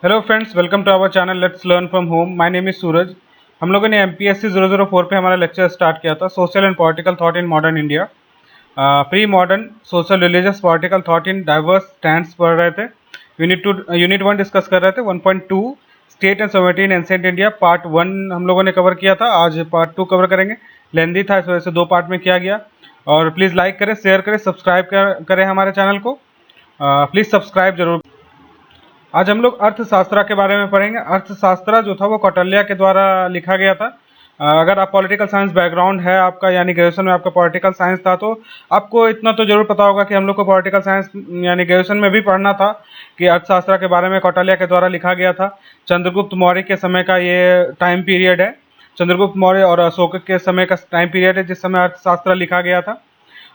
Hello friends, welcome to our channel let's learn from home. My name is Suraj. हम लोगों ने MPSC 004 पे हमारा लेक्चर स्टार्ट किया था, social and political thought in modern India. Pre modern social religious political thought in diverse stands पढ़ रहे थे। यूनिट 1 डिस्कस कर रहे थे। 1.2 state and sovereignty in ancient India part 1 हम लोगों ने कवर किया था। आज पार्ट 2 कवर करेंगे। लेंदी था, इस वजह से 2 पार्ट में किया गया। और प्लीज़ लाइक करें, शेयर करें, सब्सक्राइब करें हमारे चैनल को। प्लीज़ सब्सक्राइब जरूर। आज हम लोग अर्थशास्त्र के बारे में पढ़ेंगे। अर्थशास्त्र जो था वो कौटिल्य के द्वारा लिखा गया था। अगर आप पॉलिटिकल साइंस बैकग्राउंड है आपका, यानी ग्रेजुएशन में आपका पॉलिटिकल साइंस था, तो आपको इतना तो जरूर पता होगा कि हम लोग को पॉलिटिकल साइंस यानी ग्रेजुएशन में भी पढ़ना था कि अर्थशास्त्र के बारे में कौटिल्य के द्वारा लिखा गया था। चंद्रगुप्त मौर्य के समय का ये टाइम पीरियड है। चंद्रगुप्त मौर्य और अशोक के समय का टाइम पीरियड है जिस समय अर्थशास्त्र लिखा गया था।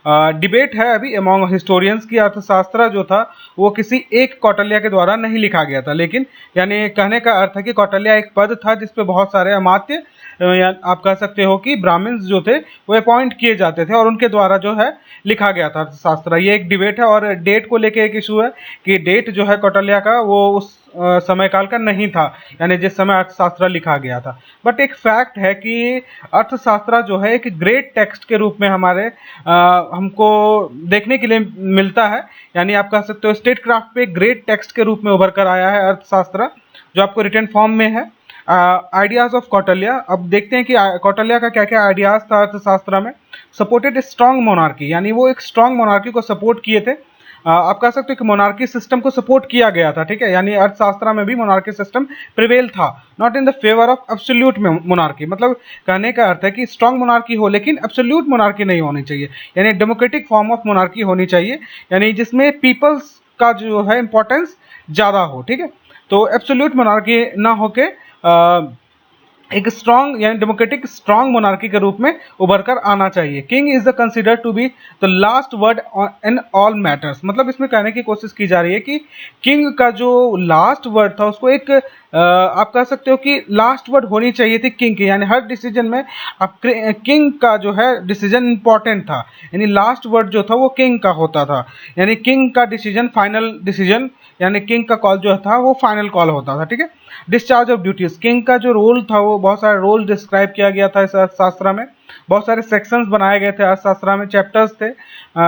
डिबेट है अभी अमॉन्ग हिस्टोरियंस की अर्थशास्त्र जो था वो किसी एक कौटिल्य के द्वारा नहीं लिखा गया था, लेकिन यानी कहने का अर्थ है कि कौटिल्य एक पद था जिसपे बहुत सारे अमात्य या आप कह सकते हो कि ब्राह्मण्स जो थे वो अपॉइंट किए जाते थे और उनके द्वारा जो है लिखा गया था अर्थशास्त्र। ये एक डिबेट है और डेट को लेके एक इशू है कि डेट जो है कौटिल्य का वो उस समय काल का नहीं था, यानी जिस समय अर्थशास्त्र लिखा गया था। बट एक फैक्ट है कि अर्थशास्त्र जो है एक ग्रेट टेक्स्ट के रूप में हमारे हमको देखने के लिए मिलता है। यानी आप कह सकते हो स्टेट क्राफ्ट पे ग्रेट टेक्स्ट के रूप में उभर कर आया है अर्थशास्त्र, जो आपको रिटन फॉर्म में है। आइडियाज ऑफ कौटिल्य, अब देखते हैं कि कौटिल्य का क्या क्या आइडियाज था अर्थशास्त्र में। सपोर्टेड स्ट्रांग मोनार्की, यानी वो एक स्ट्रांग मोनार्की को सपोर्ट किए थे। आप कह सकते हो कि मोनार्की सिस्टम को सपोर्ट किया गया था, ठीक है। यानी अर्थशास्त्र में भी मोनार्की सिस्टम प्रिवेल था, not in the favour of absolute monarchy. मतलब कहने का अर्थ है कि स्ट्रांग मोनार्की हो लेकिन एब्सोल्यूट मोनार्की नहीं होनी चाहिए, यानी डेमोक्रेटिक फॉर्म ऑफ मोनार्की होनी चाहिए, यानी जिसमें पीपल्स का जो है इंपॉर्टेंस ज़्यादा हो, ठीक है। तो एब्सोल्यूट मोनार्की ना होके एक स्ट्रॉन्ग यानी डेमोक्रेटिक स्ट्रॉन्ग मोनार्की के रूप में उभर कर आना चाहिए। King is the consider to be the last word in all matters. मतलब इसमें कहने की कोशिश की जा रही है कि किंग का जो लास्ट वर्ड था उसको एक आप कह सकते हो कि लास्ट वर्ड होनी चाहिए थी किंग की, यानी हर डिसीजन में आप किंग का जो है डिसीजन इंपॉर्टेंट था, यानी लास्ट वर्ड जो था वो किंग का होता था, यानी किंग का डिसीजन फाइनल डिसीजन, यानी किंग का कॉल जो था वो फाइनल कॉल होता था, ठीक है। डिस्चार्ज ऑफ ड्यूटीज, किंग का जो रोल था वो बहुत सारे रोल डिस्क्राइब किया गया था इस अर्थशास्त्र में। बहुत सारे सेक्शंस बनाए गए थे अर्थशास्त्र में, चैप्टर्स थे।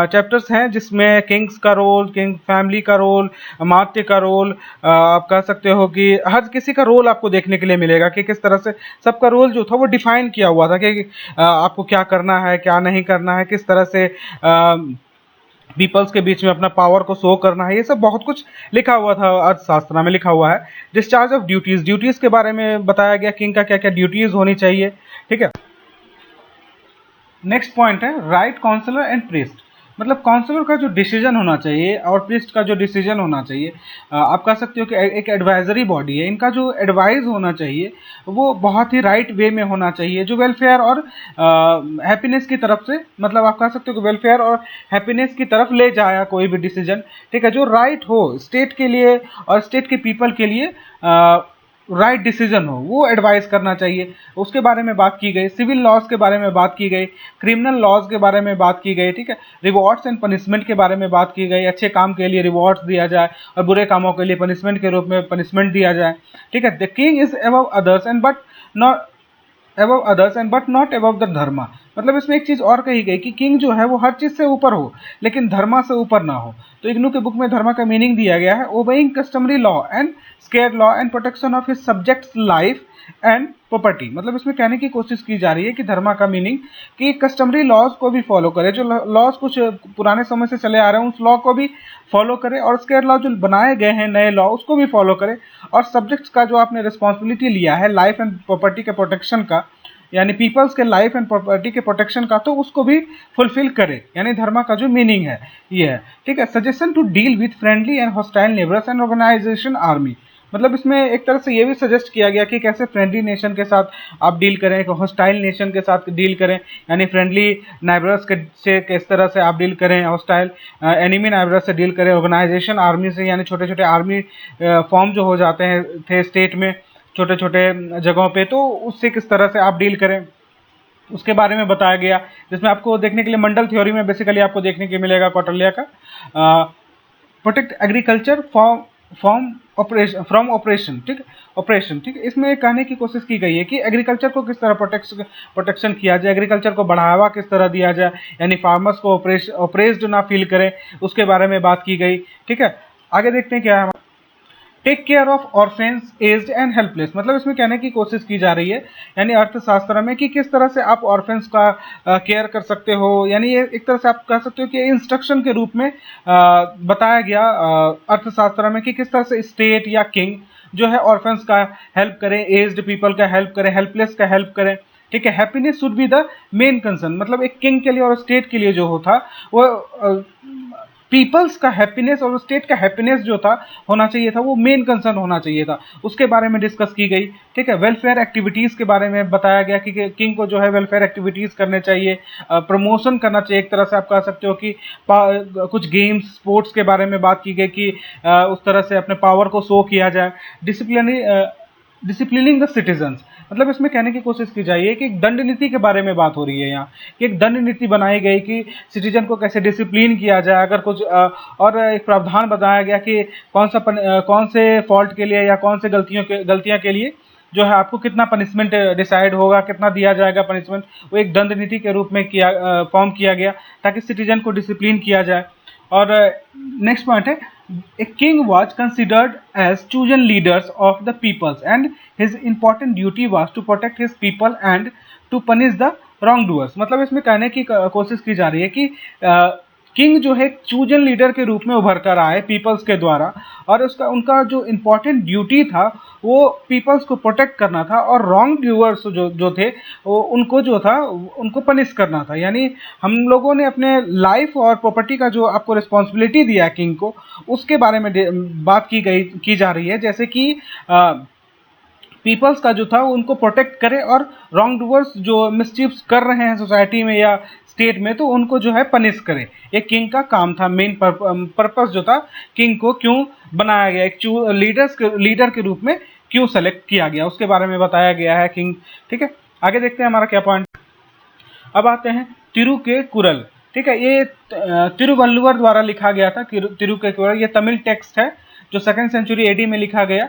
चैप्टर्स हैं जिसमें किंग्स का रोल, किंग फैमिली का रोल, अमात्य का रोल, आप कह सकते हो कि हर किसी का रोल आपको देखने के लिए मिलेगा कि किस तरह से सबका रोल जो था वो डिफाइन किया हुआ था कि आपको क्या करना है, क्या नहीं करना है, किस तरह से पीपल्स के बीच में अपना पावर को शो करना है। ये सब बहुत कुछ लिखा हुआ था अर्थशास्त्र में, लिखा हुआ है। डिस्चार्ज ऑफ ड्यूटीज, ड्यूटीज के बारे में बताया गया किंग का क्या क्या ड्यूटीज होनी चाहिए, ठीक है। नेक्स्ट पॉइंट है राइट काउंसलर एंड प्रीस्ट। मतलब काउंसलर का जो डिसीजन होना चाहिए और प्रीस्ट का जो डिसीजन होना चाहिए, आप कह सकते हो कि एक एडवाइजरी बॉडी है, इनका जो एडवाइस होना चाहिए वो बहुत ही राइट वे में होना चाहिए, जो वेलफेयर और हैप्पीनेस की तरफ से, मतलब आप कह सकते हो कि वेलफेयर और हैप्पीनेस की तरफ ले जाया कोई भी डिसीजन, ठीक है, जो राइट हो स्टेट के लिए और स्टेट के पीपल के लिए, राइट डिसीजन हो, वो एडवाइस करना चाहिए। उसके बारे में बात की गई। सिविल लॉज के बारे में बात की गई, क्रिमिनल लॉज के बारे में बात की गई, ठीक है। रिवॉर्ड्स एंड पनिशमेंट के बारे में बात की गई, अच्छे काम के लिए रिवॉर्ड्स दिया जाए और बुरे कामों के लिए पनिशमेंट के रूप में पनिशमेंट दिया जाए, ठीक है। The king is above others and but not above others and but not above the dharma. मतलब इसमें एक चीज और कही गई कि किंग जो है वो हर चीज से ऊपर हो लेकिन धर्मा से ऊपर ना हो। तो इग्नू के बुक में धर्मा का मीनिंग दिया गया है obeying customary law and square law and protection of his subjects life and property. मतलब इसमें कहने की कोशिश की जा रही है कि धर्मा का मीनिंग कि कस्टमरी लॉज को भी फॉलो करे, जो लॉज कुछ पुराने समय से चले आ रहे हैं उस लॉ को भी फॉलो करे, और स्केयर लॉ जो बनाए गए हैं नए लॉ उसको भी फॉलो करे, और सब्जेक्ट्स का जो आपने रिस्पॉन्सिबिलिटी लिया है लाइफ एंड प्रॉपर्टी के प्रोटेक्शन का, यानी पीपल्स के लाइफ एंड प्रॉपर्टी के प्रोटेक्शन का, तो उसको भी फुलफिल करे। यानी धर्मा का जो मीनिंग है ये है, ठीक है। Suggestion to deal with friendly and hostile neighbours and organisation army. मतलब इसमें एक तरह से ये भी सजेस्ट किया गया कि कैसे फ्रेंडली नेशन के साथ आप डील करें, हॉस्टाइल नेशन के साथ डील करें, यानी फ्रेंडली नाइबर्स के से किस तरह से आप डील करें, हॉस्टाइल एनिमी नाइबर्स से डील करें, ऑर्गेनाइजेशन आर्मी से, यानी छोटे छोटे आर्मी फॉर्म जो हो जाते हैं थे स्टेट में छोटे छोटे जगहों पे, तो उससे किस तरह से आप डील करें उसके बारे में बताया गया। जिसमें आपको देखने के लिए मंडल थ्योरी में बेसिकली आपको देखने के मिलेगा कौटिल्य का। प्रोटेक्ट एग्रीकल्चर फ्रॉम ऑपरेशन, ठीक है, ऑपरेशन, ठीक है। इसमें कहने की कोशिश की गई है कि एग्रीकल्चर को किस तरह प्रोटेक्शन किया जाए, एग्रीकल्चर को बढ़ावा किस तरह दिया जाए, यानी फार्मर्स को ऑपरेस्ड ना फील करें, उसके बारे में बात की गई, ठीक है। आगे देखते हैं क्या है। Take care of orphans, aged and helpless, मतलब इसमें कहने की कोशिश की जा रही है यानी अर्थशास्त्र में कि किस तरह से आप ऑर्फेन्स का केयर कर सकते हो, यानी ये एक तरह से आप कह सकते हो कि इंस्ट्रक्शन के रूप में बताया गया अर्थशास्त्र में कि किस तरह से स्टेट या किंग जो है ऑर्फेन्स का हेल्प करे, एज्ड पीपल का हेल्प करे, हेल्पलेस का हेल्प करे, ठीक है। Happiness should be the main concern, मतलब एक किंग के लिए और स्टेट के लिए जो होता वो पीपल्स का हैप्पीनेस और स्टेट का हैप्पीनेस जो था होना चाहिए था, वो मेन कंसर्न होना चाहिए था, उसके बारे में डिस्कस की गई, ठीक है। वेलफेयर एक्टिविटीज़ के बारे में बताया गया कि किंग को जो है वेलफेयर एक्टिविटीज़ करने चाहिए, प्रमोशन करना चाहिए, एक तरह से आप कह सकते हो कि कुछ गेम्स स्पोर्ट्स के बारे में बात की गई कि उस तरह से अपने पावर को शो किया जाए। डिसिप्लिनिंग द सिटीजन्स, मतलब इसमें कहने की कोशिश की जाइए कि एक दंड नीति के बारे में बात हो रही है यहाँ कि एक दंड नीति बनाई गई कि सिटीजन को कैसे डिसिप्लिन किया जाए, अगर कुछ और एक प्रावधान बताया गया कि कौन से फॉल्ट के लिए या कौन से गलतियां के लिए जो है आपको कितना पनिशमेंट डिसाइड होगा, कितना दिया जाएगा पनिशमेंट, वो एक दंड नीति के रूप में फॉर्म किया गया ताकि सिटीजन को डिसिप्लिन किया जाए। और नेक्स्ट पॉइंट है, a king was considered as chosen leaders of the peoples and his important duty was to protect his people and to punish the wrong doers, मतलब इसमें कहने की कोशिश की जा रही है कि किंग जो है चूजन लीडर के रूप में उभर कर आए पीपल्स के द्वारा, और उसका उनका जो इम्पोर्टेंट ड्यूटी था वो पीपल्स को प्रोटेक्ट करना था और रॉन्ग ड्यूअर्स जो थे वो उनको जो था उनको पनिश करना था। यानी हम लोगों ने अपने लाइफ और प्रॉपर्टी का जो आपको रिस्पॉन्सिबिलिटी दिया किंग को, उसके बारे में बात की जा रही है, जैसे कि पीपल्स का जो था उनको प्रोटेक्ट करे और रॉन्ग डूअर्स जो मिसचीव्स कर रहे हैं सोसाइटी में या स्टेट में तो उनको जो है पनिश करे। एक किंग का काम था, मेन पर्पस जो था किंग को क्यों बनाया गया, एक लीडर के रूप में क्यों सेलेक्ट किया गया, उसके बारे में बताया गया है किंग, ठीक है। आगे देखते हैं हमारा क्या पॉइंट। अब आते हैं तिरुकेकुरल, ठीक है। ये तिरुवल्लुवर द्वारा लिखा गया था तिरुकेकुरल, ये तमिल टेक्स्ट है जो 2nd सेंचुरी एडी में लिखा गया।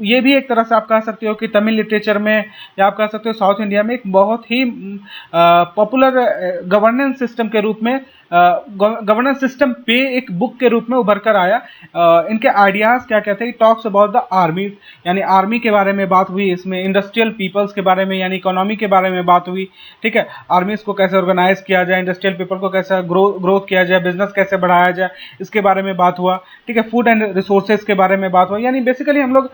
ये भी एक तरह से आप कह सकते हो कि तमिल लिटरेचर में या आप कह सकते हो साउथ इंडिया में एक बहुत ही पॉपुलर गवर्नेंस सिस्टम के रूप में गवर्नेंस सिस्टम पे एक बुक के रूप में उभर कर आया। इनके आइडियाज़ क्या कहते हैं, टॉक्स अबाउट द आर्मी, यानी आर्मी के बारे में बात हुई, इसमें इंडस्ट्रियल पीपल्स के बारे में यानी इकोनॉमी के बारे में बात हुई, ठीक है। आर्मीज को कैसे ऑर्गेनाइज किया जाए, इंडस्ट्रियल पीपल को कैसे ग्रोथ किया जाए, बिजनेस कैसे बढ़ाया जाए, इसके बारे में बात हुआ, ठीक है। फूड एंड रिसोर्सेज के बारे में बात हुआ, यानी बेसिकली हम लोग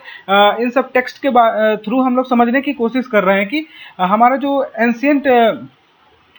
इन सब टेक्स्ट के थ्रू हम लोग समझने की कोशिश कर रहे हैं कि हमारा जो एंशिएंट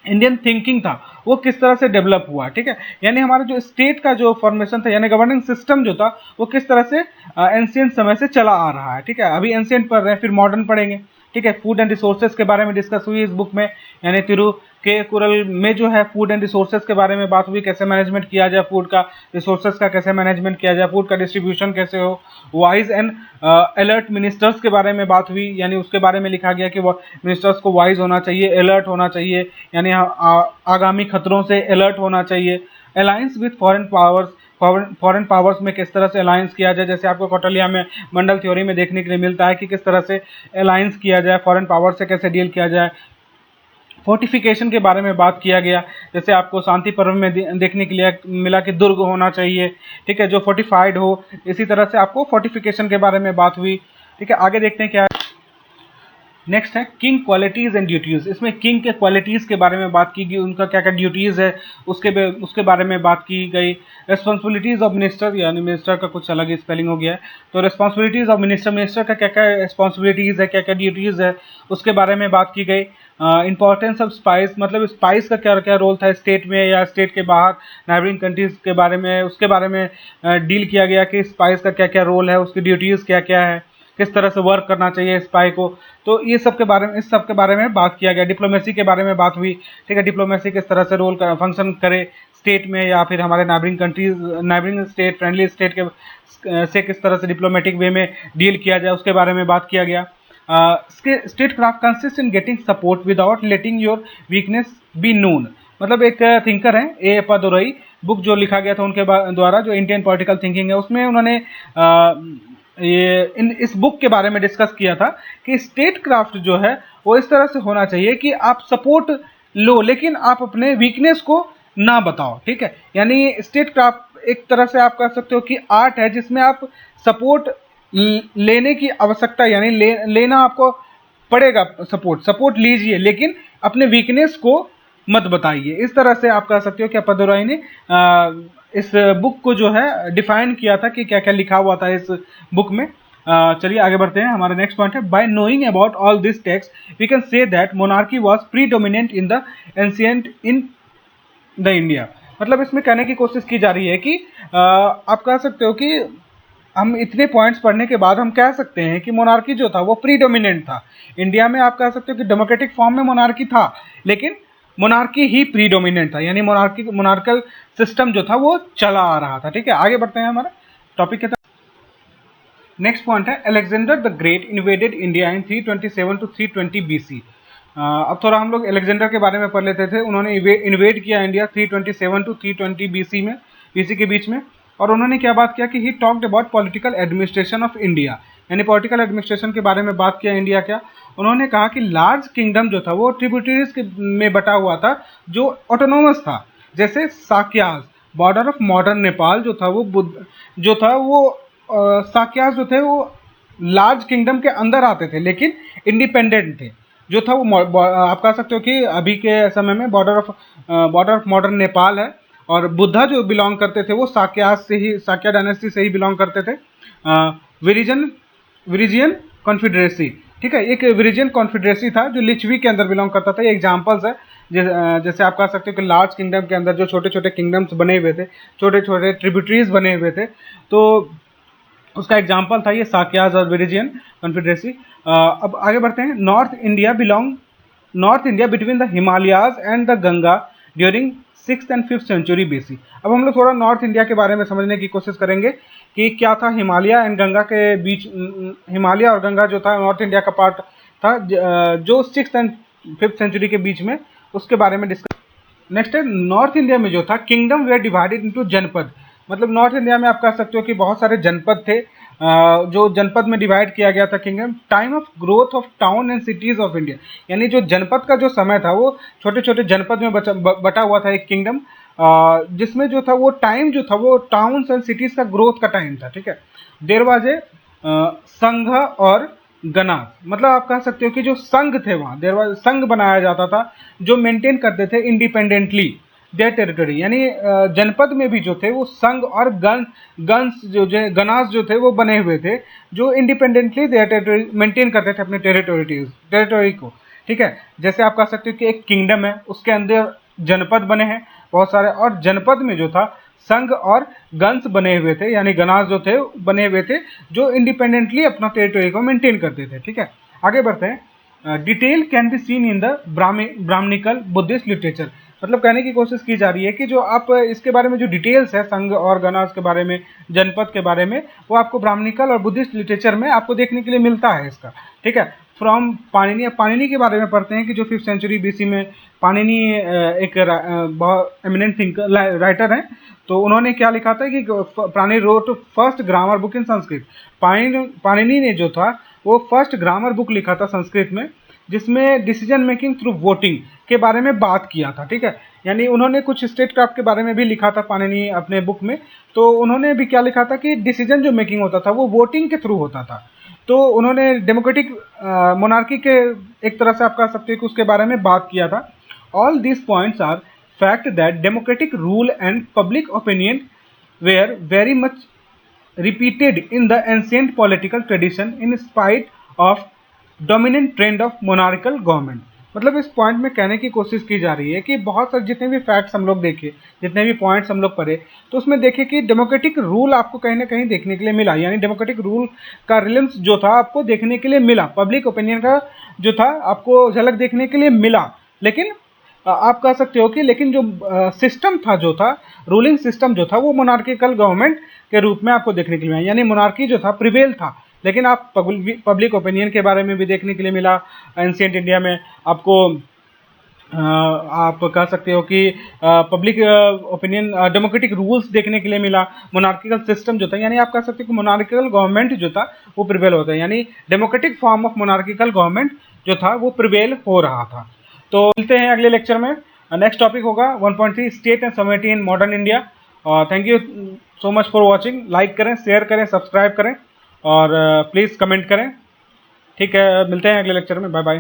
इंडियन थिंकिंग था वो किस तरह से डेवलप हुआ, ठीक है। यानी हमारा जो स्टेट का जो फॉर्मेशन था यानी गवर्निंग सिस्टम जो था वो किस तरह से एंशिएंट समय से चला आ रहा है, ठीक है। अभी एंशिएंट पढ़ रहे हैं, फिर मॉडर्न पढ़ेंगे, ठीक है। फूड एंड रिसोर्सेज के बारे में डिस्कस हुई इस बुक में, यानी तिरुकेकुरल में जो है फूड एंड रिसोर्सेज के बारे में बात हुई, कैसे मैनेजमेंट किया जाए फूड का, रिसोर्सेज का कैसे मैनेजमेंट किया जाए, फूड का डिस्ट्रीब्यूशन कैसे हो, वाइज एंड अलर्ट मिनिस्टर्स के बारे में बात हुई, यानी उसके बारे में लिखा गया कि मिनिस्टर्स को वाइज होना चाहिए, अलर्ट होना चाहिए, यानी आगामी खतरों से अलर्ट होना चाहिए। अलायंस विथ फॉरेन पावर्स में किस तरह से अलायंस किया जाए, जैसे आपको कौटिल्य में मंडल थ्योरी में देखने के लिए मिलता है कि किस तरह से अलायंस किया जाए, फॉरेन पावर से कैसे डील किया जाए। फोर्टिफिकेशन के बारे में बात किया गया, जैसे आपको शांति पर्व में देखने के लिए मिला कि दुर्ग होना चाहिए, ठीक है, जो फोर्टिफाइड हो। इसी तरह से आपको फोर्टिफिकेशन के बारे में बात हुई, ठीक है। आगे देखते हैं क्या है। नेक्स्ट है किंग क्वालिटीज़ एंड ड्यूटीज़, इसमें किंग के क्वालिटीज़ के बारे में बात की गई, उनका क्या क्या ड्यूटीज़ है उसके बारे में बात की गई। रिस्पॉन्सिबिलिटीज़ ऑफ मिनिस्टर, यानी मिनिस्टर का कुछ अलग स्पेलिंग हो गया है, तो रिस्पॉन्सिबिलिटीज़ ऑफ मिनिस्टर का क्या क्या रिस्पॉन्सिबिलिटीज़ है, क्या क्या ड्यूटीज़ है, उसके बारे में बात की गई। इंपॉर्टेंस ऑफ स्पाइस, मतलब स्पाइस का क्या क्या रोल था स्टेट में या स्टेट के बाहर नाइबरिंग कंट्रीज़ के बारे में, उसके बारे में डील किया गया कि स्पाइस का क्या क्या रोल है, उसकी ड्यूटीज़ क्या क्या है, किस तरह से वर्क करना चाहिए स्पाई को, तो ये सब के बारे में इस सब के बारे में बात किया गया। डिप्लोमेसी के बारे में बात हुई, ठीक है, डिप्लोमेसी किस तरह से रोल फंक्शन करे स्टेट में या फिर हमारे नाइबरिंग स्टेट फ्रेंडली स्टेट के से किस तरह से डिप्लोमेटिक वे में डील किया जाए, उसके बारे में बात किया गया। State craft consist in getting support without letting your weakness be known, मतलब एक थिंकर हैं ए पदुरई, बुक जो लिखा गया था उनके द्वारा, जो इंडियन पॉलिटिकल थिंकिंग है, उसमें उन्होंने इस बुक के बारे में डिस्कस किया था कि स्टेट क्राफ्ट जो है वो इस तरह से होना चाहिए कि आप सपोर्ट लो लेकिन आप अपने वीकनेस को ना बताओ, ठीक है। यानी स्टेट क्राफ्ट एक तरह से आप कह सकते हो कि आर्ट है जिसमें आप सपोर्ट लेने की आवश्यकता, यानी लेना आपको पड़ेगा, सपोर्ट लीजिए लेकिन अपने वीकनेस को मत बताइए। इस तरह से आप कह सकते हो कि अप्पादुराई ने इस बुक को जो है डिफाइन किया था कि क्या क्या लिखा हुआ था इस बुक में। चलिए आगे बढ़ते हैं। हमारा नेक्स्ट पॉइंट है, by knowing about all this text we can say that monarchy was predominant in the ancient in the India. मतलब इसमें कहने की कोशिश की जा रही है कि आप कह सकते हो कि हम इतने पॉइंट्स पढ़ने के बाद हम कह सकते हैं कि मोनार्की जो था वो प्रीडोमिनेंट था इंडिया में। आप कह सकते हो कि डेमोक्रेटिक फॉर्म में मोनार्की था लेकिन मोनार्की ही प्रीडोमिनेंट था, यानी मोनार्कल सिस्टम जो था वो चला आ रहा था, ठीक है। आगे बढ़ते हैं हमारे टॉपिक के तरफ। नेक्स्ट पॉइंट है, Alexander the Great invaded India in 327 to 320 BC. अब थोड़ा हम लोग अलेक्जेंडर के बारे में पढ़ लेते थे। उन्होंने इन्वेड किया इंडिया 327 टू 320 बीसी में, बीसी के बीच में। और उन्होंने क्या बात किया कि he talked about political administration of India, यानी पॉलिटिकल एडमिनिस्ट्रेशन के बारे में बात किया इंडिया क्या। उन्होंने कहा कि लार्ज किंगडम जो था वो ट्रिब्यूटरीज में बटा हुआ था जो ऑटोनोमस था, जैसे साक्याज, बॉर्डर ऑफ मॉडर्न नेपाल जो था वो साक्याज जो थे वो लार्ज किंगडम के अंदर आते थे लेकिन इंडिपेंडेंट थे। जो था वो आप कह सकते हो कि अभी के समय में बॉर्डर ऑफ मॉडर्न नेपाल है। और बुद्धा जो बिलोंग करते थे वो साक्या डायनेस्टी से ही बिलोंग करते थे। विरिजियन कॉन्फिडरेसी, ठीक है, एक विरिजियन कॉन्फिडरेसी था जो लिच्छवी के अंदर बिलोंग करता था। ये एग्जाम्पल्स है जैसे आप कह सकते हो कि लार्ज किंगडम के अंदर जो छोटे छोटे किंगडम्स बने हुए थे, छोटे छोटे ट्रिब्यूटरीज बने हुए थे, तो उसका एग्जाम्पल था ये साक्याज और विरिजियन कॉन्फिडरेसी। अब आगे बढ़ते हैं। North India between the Himalayas and the Ganga during 6th and 5th century BC. अब हम लोग थोड़ा नॉर्थ इंडिया के बारे में समझने की कोशिश करेंगे कि क्या था हिमालय एंड गंगा के बीच। हिमालय और गंगा जो था नॉर्थ इंडिया का पार्ट था जो 6th and 5th सेंचुरी के बीच में, उसके बारे में डिस्कस। नेक्स्ट है, नॉर्थ इंडिया में जो था किंगडम वेयर डिवाइडेड इनटू जनपद। मतलब नॉर्थ इंडिया में आप कह सकते हो कि बहुत सारे जनपद थे जो जनपद में डिवाइड किया गया था kingdom. Time of growth of town and cities of India, यानी जो जनपद का जो समय था वो छोटे छोटे जनपद में बटा हुआ था एक किंगडम, जिसमें जो था वो टाइम जो था वो टाउन्स एंड सिटीज का ग्रोथ का टाइम था, ठीक है। देर वाज ए संघ और गणास, मतलब आप कह सकते हो कि जो संघ थे वहाँ देर वाज संघ बनाया जाता था जो मेंटेन करते थे इंडिपेंडेंटली देयर टेरिटरी। यानी जनपद में भी जो थे वो संघ और गणास जो थे वो बने हुए थे जो इंडिपेंडेंटली देयर टेरिटरी मेंटेन करते थे अपने टेरिटरी को, ठीक है। जैसे आप कह सकते हो कि एक किंगडम है उसके अंदर जनपद बने हैं बहुत सारे, और जनपद में जो था संघ और गन्स बने हुए थे, यानी गणास जो थे बने हुए थे जो इंडिपेंडेंटली अपना टेरिटरी को मेंटेन करते थे, ठीक है। आगे बढ़ते हैं। Detail can be seen in the Brahmanical Buddhist literature. मतलब कहने की कोशिश की जा रही है कि जो आप इसके बारे में जो डिटेल्स है संघ और गणास के बारे में, जनपद के बारे में, वो आपको ब्राह्मणिकल और बुद्धिस्ट लिटरेचर में आपको देखने के लिए मिलता है इसका, ठीक है। फ्रॉम पाणिनि के बारे में पढ़ते हैं कि जो 5th सेंचुरी बीसी में पाणिनि एक बहुत एमिनेंट थिंकर राइटर हैं। तो उन्होंने क्या लिखा था कि Panini wrote first grammar book in Sanskrit. Panini ने जो था वो फर्स्ट ग्रामर बुक लिखा था संस्कृत में, जिसमें डिसीजन मेकिंग थ्रू वोटिंग के बारे में बात किया था, ठीक है। यानी उन्होंने कुछ स्टेट क्राफ्ट के बारे में भी लिखा था पाणिनि अपने बुक में। तो उन्होंने भी क्या लिखा था कि डिसीजन जो मेकिंग होता था वो वोटिंग के थ्रू होता था। तो उन्होंने डेमोक्रेटिक मोनार्की के एक तरह से आप कह सकते हैं कि उसके बारे में बात किया था। All these points are fact that democratic rule and public opinion were very much repeated in the ancient political tradition in spite of dominant trend of monarchical government। मतलब इस पॉइंट में कहने की कोशिश की जा रही है कि बहुत सारे जितने भी फैक्ट्स हम लोग देखे, जितने भी पॉइंट्स हम लोग पढ़े, तो उसमें देखे कि डेमोक्रेटिक रूल आपको कहीं ना कहीं देखने के लिए मिला, यानी डेमोक्रेटिक रूल का रिलेंस जो था आपको देखने के लिए मिला, पब्लिक ओपिनियन का जो था आपको झलक देखने के लिए मिला। लेकिन आप कह सकते हो कि लेकिन जो सिस्टम था, जो था रूलिंग सिस्टम जो था वो मोनार्किकल गवर्नमेंट के रूप में आपको देखने के लिए मिला, यानी मोनार्की जो था प्रिवेल था। लेकिन आप पब्लिक ओपिनियन के बारे में भी देखने के लिए मिला एंशिएंट इंडिया में आपको आप कह सकते हो कि पब्लिक ओपिनियन डेमोक्रेटिक रूल्स देखने के लिए मिला। मोनार्किकल सिस्टम जो था, यानी आप कह सकते हो कि मोनार्किकल गवर्नमेंट जो था वो प्रिवेल होता है, यानी democratic form of monarchical government जो था वो प्रिवेल हो रहा था। तो मिलते हैं अगले लेक्चर में। नेक्स्ट टॉपिक होगा 1.3 state and sovereignty in modern India. Thank you so much for watching. Like करें, शेयर करें, सब्सक्राइब करें और प्लीज़ कमेंट करें। ठीक है, मिलते हैं अगले लेक्चर में। Bye bye.